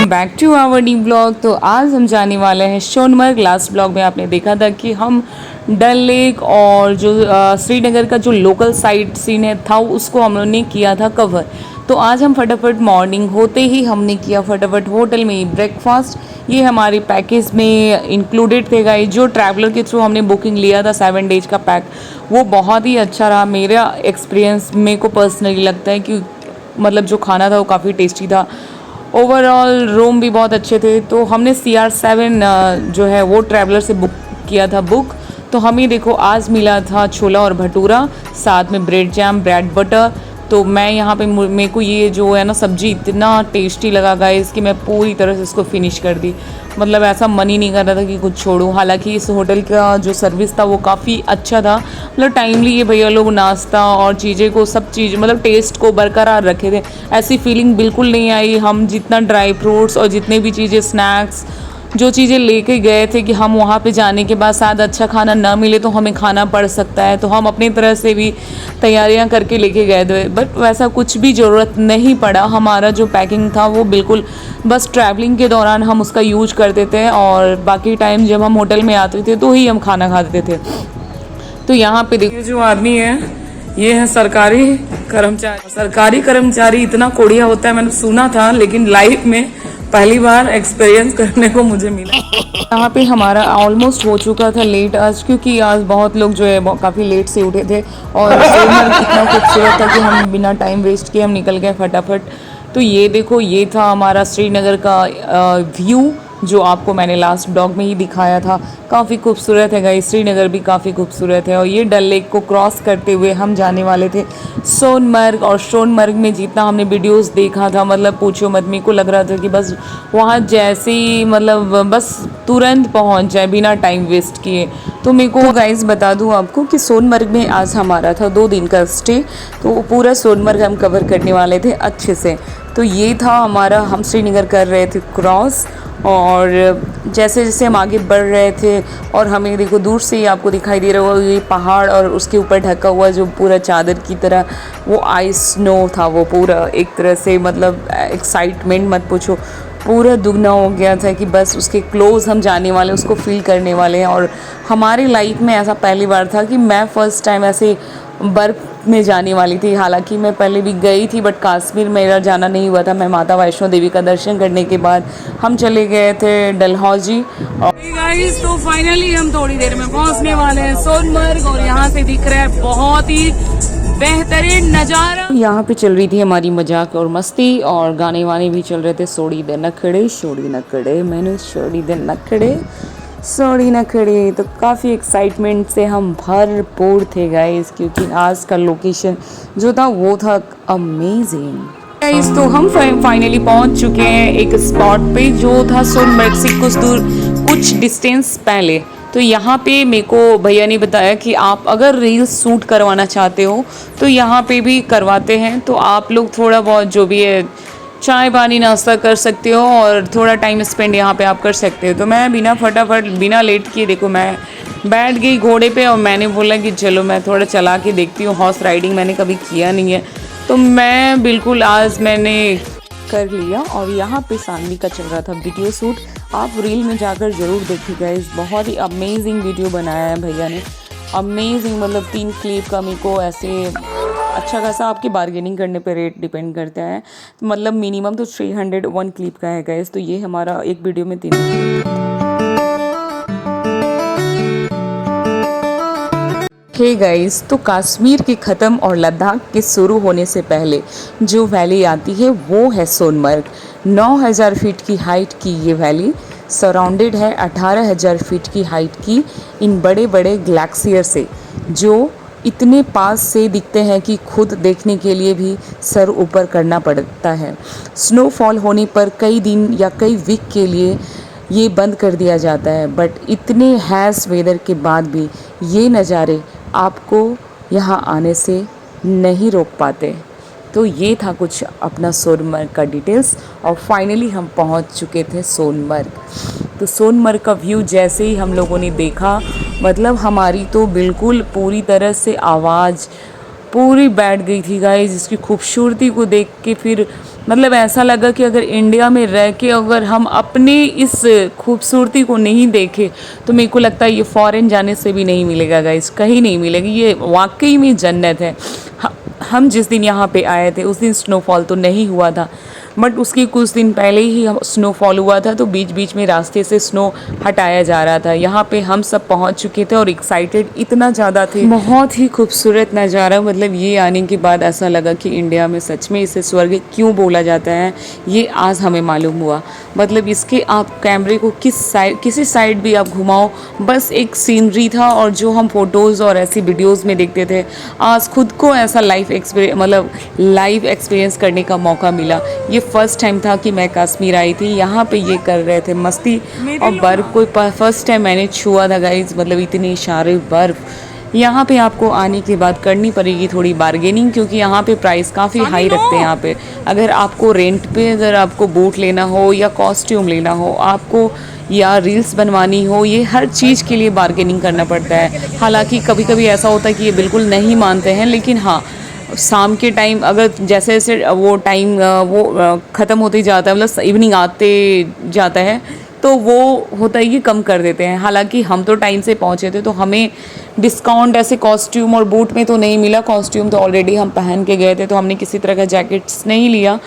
Welcome back to our new blog. तो आज हम जाने वाले हैं सोनमर्ग। लास्ट ब्लॉग में आपने देखा था कि हम डल लेक और जो श्रीनगर का जो लोकल साइट सीन है था उसको हमने किया था कवर। तो आज हम फटाफट मॉर्निंग होते ही हमने किया फटाफट होटल में ही ब्रेकफास्ट। ये हमारे पैकेज में इंक्लूडेड थे गाइस। जो ट्रैवलर के थ्रू हमने बुकिंग लिया था 7 डेज का पैक, वो बहुत ही अच्छा रहा। मेरा एक्सपीरियंस मेरे को पर्सनली लगता है कि मतलब जो खाना था वो काफ़ी टेस्टी था। ओवरऑल रूम भी बहुत अच्छे थे। तो हमने CR7 जो है वो ट्रैवलर से बुक किया था बुक। तो हमें देखो आज मिला था छोला और भटूरा, साथ में ब्रेड जैम ब्रेड बटर। तो मैं यहाँ पे मेरे को ये जो है ना सब्जी इतना टेस्टी लगा गाइस कि मैं पूरी तरह से इसको फिनिश कर दी। मतलब ऐसा मन ही नहीं कर रहा था कि कुछ छोड़ूं। हालांकि इस होटल का जो सर्विस था वो काफ़ी अच्छा था। मतलब टाइमली ये भैया लोग नाश्ता और चीज़ें को सब चीज़ मतलब टेस्ट को बरकरार रखे थे। ऐसी फीलिंग बिल्कुल नहीं आई। हम जितना ड्राई फ्रूट्स और जितने भी चीज़ें स्नैक्स जो चीज़ें लेके गए थे कि हम वहाँ पे जाने के बाद शायद अच्छा खाना ना मिले तो हमें खाना पड़ सकता है, तो हम अपनी तरह से भी तैयारियां करके लेके गए थे। बट वैसा कुछ भी ज़रूरत नहीं पड़ा। हमारा जो पैकिंग था वो बिल्कुल बस ट्रैवलिंग के दौरान हम उसका यूज करते थे और बाकी टाइम जब हम होटल में आते थे तो ही हम खाना खाते थे। तो यहाँ पे देखिए जो आदमी है ये है सरकारी कर्मचारी। सरकारी कर्मचारी इतना कोढ़िया होता है मैंने सुना था, लेकिन लाइफ में पहली बार एक्सपीरियंस करने को मुझे मिला। यहाँ पे हमारा ऑलमोस्ट हो चुका था लेट आज, क्योंकि आज बहुत लोग जो है काफ़ी लेट से उठे थे और सोनमर्ग इतना खूबसूरत था कि हम बिना टाइम वेस्ट किए हम निकल गए फटाफट। तो ये देखो ये था हमारा श्रीनगर का व्यू जो आपको मैंने लास्ट ब्लॉग में ही दिखाया था। काफ़ी खूबसूरत है गाइस, श्रीनगर भी काफ़ी खूबसूरत है। और ये डल लेक को क्रॉस करते हुए हम जाने वाले थे सोनमर्ग। और सोनमर्ग में जितना हमने वीडियोस देखा था मतलब पूछो मत, मेरे को लग रहा था कि बस वहाँ जैसे ही मतलब बस तुरंत पहुँच जाए बिना टाइम वेस्ट किए। तो मेरे को गाइस बता दूँ आपको कि सोनमर्ग में आज हमारा था 2 दिन का स्टे। तो पूरा सोनमर्ग हम कवर करने वाले थे अच्छे से। तो ये था हमारा, हम श्रीनगर कर रहे थे क्रॉस। और जैसे जैसे हम आगे बढ़ रहे थे और हमें देखो दूर से ही आपको दिखाई दे रहा होगा ये पहाड़ और उसके ऊपर ढका हुआ जो पूरा चादर की तरह वो आइस स्नो था। वो पूरा एक तरह से मतलब एक्साइटमेंट मत पूछो, पूरा दुगना हो गया था कि बस उसके क्लोज हम जाने वाले उसको फील करने वाले हैं। और हमारी लाइफ में ऐसा पहली बार था कि मैं फ़र्स्ट टाइम ऐसे बर्फ़ में जाने वाली थी। हालांकि मैं पहले भी गई थी बट कश्मीर मेरा जाना नहीं हुआ था। मैं माता वैष्णो देवी का दर्शन करने के बाद हम चले गए थे डलहौजी। गाइस तो फाइनली हम थोड़ी देर में पहुंचने वाले हैं सोनमर्ग और यहाँ से दिख रहा है बहुत ही बेहतरीन नज़ारा। यहाँ पे चल रही थी हमारी मजाक और मस्ती और गाने वाने भी चल रहे थे। सोड़ी दे नखड़े सोड़ी नखड़े मैंने सोड़ी दे नखड़े सोड़ी नखड़े। तो काफ़ी एक्साइटमेंट से हम भरपूर थे गाइस, क्योंकि आज का लोकेशन जो था वो था अमेजिंग गाइस। तो हम फाइनली पहुंच चुके हैं एक स्पॉट पे जो था सोनमर्ग से कुछ दूर कुछ डिस्टेंस पहले। तो यहाँ पे मेरे को भैया ने बताया कि आप अगर रील्स शूट करवाना चाहते हो तो यहाँ पे भी करवाते हैं। तो आप लोग थोड़ा बहुत जो भी है चाय पानी नाश्ता कर सकते हो और थोड़ा टाइम स्पेंड यहाँ पे आप कर सकते हो। तो मैं बिना फटाफट बिना लेट किए देखो मैं बैठ गई घोड़े पे और मैंने बोला कि चलो मैं थोड़ा चला के देखती हूँ। हॉर्स राइडिंग मैंने कभी किया नहीं है तो मैं बिल्कुल आज मैंने कर लिया। और यहाँ पे सानवी का चल रहा था वीडियो शूट। आप रील में जाकर ज़रूर देखिएगा, इस बहुत ही अमेजिंग वीडियो बनाया है भैया ने। अमेजिंग मतलब 3 क्लिप का मेरे को ऐसे अच्छा खासा आपकी बार्गेनिंग करने पे रेट डिपेंड करता है। मतलब मिनिमम तो 301 क्लिप का है गाइस। तो ये हमारा एक वीडियो में 3 हे गाइस। तो कश्मीर के ख़त्म और लद्दाख के शुरू होने से पहले जो वैली आती है वो है सोनमर्ग। 9000 फीट की हाइट की ये वैली सराउंडेड है 18000 फीट की हाइट की इन बड़े बड़े ग्लेशियर से, जो इतने पास से दिखते हैं कि खुद देखने के लिए भी सर ऊपर करना पड़ता है। स्नोफॉल होने पर कई दिन या कई वीक के लिए ये बंद कर दिया जाता है, बट इतने हैश वेदर के बाद भी ये नज़ारे आपको यहाँ आने से नहीं रोक पाते। तो ये था कुछ अपना सोनमर्ग का डिटेल्स और फाइनली हम पहुँच चुके थे सोनमर्ग। तो सोनमर्ग का व्यू जैसे ही हम लोगों ने देखा मतलब हमारी तो बिल्कुल पूरी तरह से आवाज़ पूरी बैठ गई थी गाइस। इसकी खूबसूरती को देख के फिर मतलब ऐसा लगा कि अगर इंडिया में रह के अगर हम अपने इस खूबसूरती को नहीं देखें तो मेरे को लगता है ये फ़ॉरेन जाने से भी नहीं मिलेगा गाइस, कहीं नहीं मिलेगी। ये वाकई में जन्नत है। हम जिस दिन यहाँ पे आए थे उस दिन स्नोफॉल तो नहीं हुआ था, बट उसके कुछ दिन पहले ही स्नोफॉल हुआ था, तो बीच बीच में रास्ते से स्नो हटाया जा रहा था। यहाँ पे हम सब पहुँच चुके थे और एक्साइटेड इतना ज़्यादा थे। बहुत ही खूबसूरत नज़ारा, मतलब ये आने के बाद ऐसा लगा कि इंडिया में सच में इसे स्वर्ग क्यों बोला जाता है, ये आज हमें मालूम हुआ। मतलब इसके आप कैमरे को किसी साइड भी आप घुमाओ, बस एक सीनरी था, और जो हम फोटोज़ और ऐसी वीडियोज़ में देखते थे, आज खुद को ऐसा लाइव एक्सपीरियंस करने का मौका मिला। ये फर्स्ट टाइम था कि मैं कश्मीर आई थी, यहाँ पे ये कर रहे थे मस्ती, और बर्फ़ को फर्स्ट टाइम मैंने छुआ था गाइज। मतलब इतनी सारे बर्फ़। यहाँ पे आपको आने के बाद करनी पड़ेगी थोड़ी बार्गेनिंग, क्योंकि यहाँ पे प्राइस काफ़ी हाई रखते हैं यहाँ पे। अगर आपको रेंट पे अगर आपको बूट लेना हो या कॉस्ट्यूम लेना हो आपको, या रील्स बनवानी हो, ये हर चीज़ के लिए बार्गेनिंग करना पड़ता है। हालांकि कभी कभी ऐसा होता है कि ये बिल्कुल नहीं मानते हैं, लेकिन हाँ, शाम के टाइम अगर जैसे जैसे वो टाइम ख़त्म होते जाता है, मतलब इवनिंग आते जाता है, तो वो होता है कि कम कर देते हैं। हालांकि हम तो टाइम से पहुंचे थे, तो हमें डिस्काउंट ऐसे कॉस्ट्यूम और बूट में तो नहीं मिला। कॉस्ट्यूम तो ऑलरेडी हम पहन के गए थे, तो हमने किसी तरह का जैकेट्स नहीं लिया।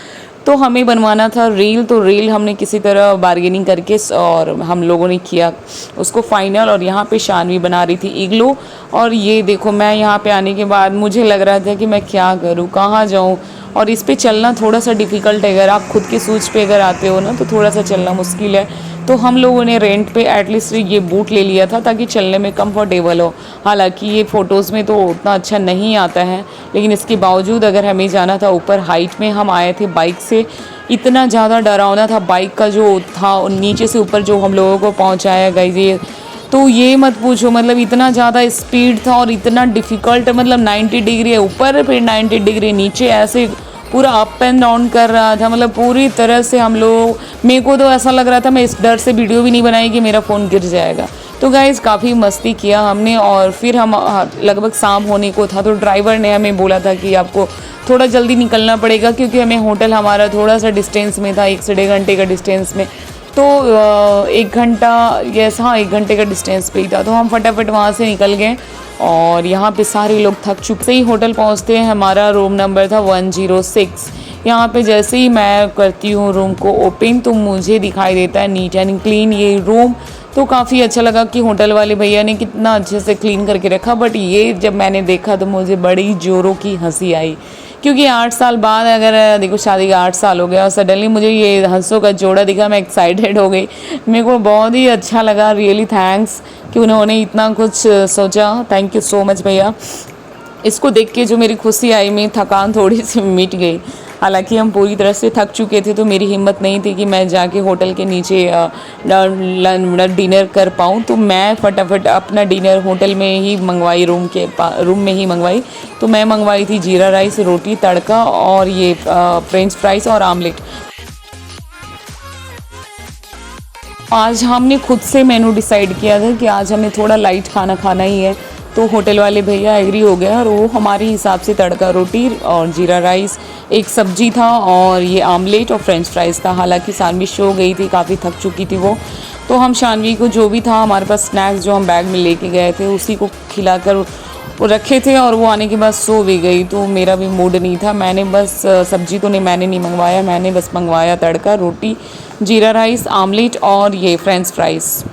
तो हमें बनवाना था रील, तो रील हमने किसी तरह बार्गेनिंग करके और हम लोगों ने किया उसको फाइनल। और यहाँ पे शानवी बना रही थी इग्लू, और ये देखो मैं यहाँ पे आने के बाद मुझे लग रहा था कि मैं क्या करूँ, कहाँ जाऊँ। और इस पे चलना थोड़ा सा डिफ़िकल्ट है, अगर आप खुद के सूज पे अगर आते हो ना तो थोड़ा सा चलना मुश्किल है। तो हम लोगों ने रेंट पे एटलीस्ट ये बूट ले लिया था ताकि चलने में कंफर्टेबल हो। हालांकि ये फ़ोटोज़ में तो उतना अच्छा नहीं आता है, लेकिन इसके बावजूद अगर हमें जाना था ऊपर हाइट में, हम आए थे बाइक से, इतना ज़्यादा डरावना था बाइक का जो था, नीचे से ऊपर जो हम लोगों को पहुँचाया गई, तो ये मत पूछो। मतलब इतना ज़्यादा स्पीड था और इतना डिफ़िकल्ट, मतलब 90 डिग्री ऊपर फिर 90 डिग्री नीचे, ऐसे पूरा अप एंड डाउन कर रहा था। मतलब पूरी तरह से हम लोग, मेरे को तो ऐसा लग रहा था मैं इस डर से वीडियो भी नहीं बनाई कि मेरा फ़ोन गिर जाएगा। तो गाइस काफ़ी मस्ती किया हमने, और फिर हम लगभग शाम होने को था, तो ड्राइवर ने हमें बोला था कि आपको थोड़ा जल्दी निकलना पड़ेगा, क्योंकि हमें होटल हमारा थोड़ा सा डिस्टेंस में था, 1 से 1.5 घंटे का डिस्टेंस में। तो 1 घंटा, यस हाँ, 1 घंटे का डिस्टेंस पे ही था। तो हम फटाफट वहाँ से निकल गए, और यहाँ पे सारे लोग थक चुके से ही होटल पहुँचते हैं। हमारा रूम नंबर था 106। यहाँ पे जैसे ही मैं करती हूँ रूम को ओपन, तो मुझे दिखाई देता है नीट एंड क्लीन ये रूम। तो काफ़ी अच्छा लगा कि होटल वाले भैया ने कितना अच्छे से क्लीन करके रखा। बट ये जब मैंने देखा तो मुझे बड़ी ज़ोरों की हंसी आई, क्योंकि 8 साल बाद, अगर देखो शादी का 8 साल हो गया और सडनली मुझे ये हंसों का जोड़ा दिखा, मैं एक्साइटेड हो गई। मेरे को बहुत ही अच्छा लगा। रियली थैंक्स कि उन्होंने इतना कुछ सोचा। थैंक यू सो मच भैया। इसको देख के जो मेरी खुशी आई, मेरी थकान थोड़ी सी मिट गई। हालांकि हम पूरी तरह से थक चुके थे, तो मेरी हिम्मत नहीं थी कि मैं जाके होटल के नीचे डिनर कर पाऊँ। तो मैं फटाफट अपना डिनर होटल में ही मंगवाई, रूम में ही मंगवाई। तो मैं मंगवाई थी जीरा राइस, रोटी तड़का, और ये फ्रेंच फ्राइज़ और आमलेट। आज हमने खुद से मेनू डिसाइड किया था कि आज हमें थोड़ा लाइट खाना खाना ही है। तो होटल वाले भैया एग्री हो गया, और वो हमारे हिसाब से तड़का रोटी और जीरा राइस, एक सब्जी था, और ये आमलेट और फ्रेंच फ्राइज़ था। हालांकि शानवी सो गई थी, काफ़ी थक चुकी थी वो। तो हम शानवी को जो भी था हमारे पास स्नैक्स जो हम बैग में लेके गए थे उसी को खिलाकर वो रखे थे, और वो आने के बाद सो भी गई। तो मेरा भी मूड नहीं था। मैंने बस सब्जी तो मैंने नहीं मंगवाया, मैंने बस मंगवाया तड़का रोटी, जीरा राइस, आमलेट और ये फ्रेंच फ्राइज़।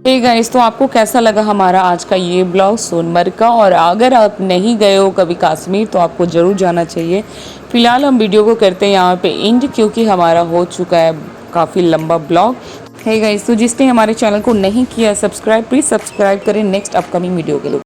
हे गाइस, तो आपको कैसा लगा हमारा आज का ये ब्लॉग सोनमर्ग का। और अगर आप नहीं गए हो कभी कश्मीर तो आपको ज़रूर जाना चाहिए। फ़िलहाल हम वीडियो को करते हैं यहाँ पे एंड, क्योंकि हमारा हो चुका है काफ़ी लंबा ब्लॉग। हे गाइस, तो जिसने हमारे चैनल को नहीं किया सब्सक्राइब, प्लीज़ सब्सक्राइब करें नेक्स्ट अपकमिंग वीडियो के लिए।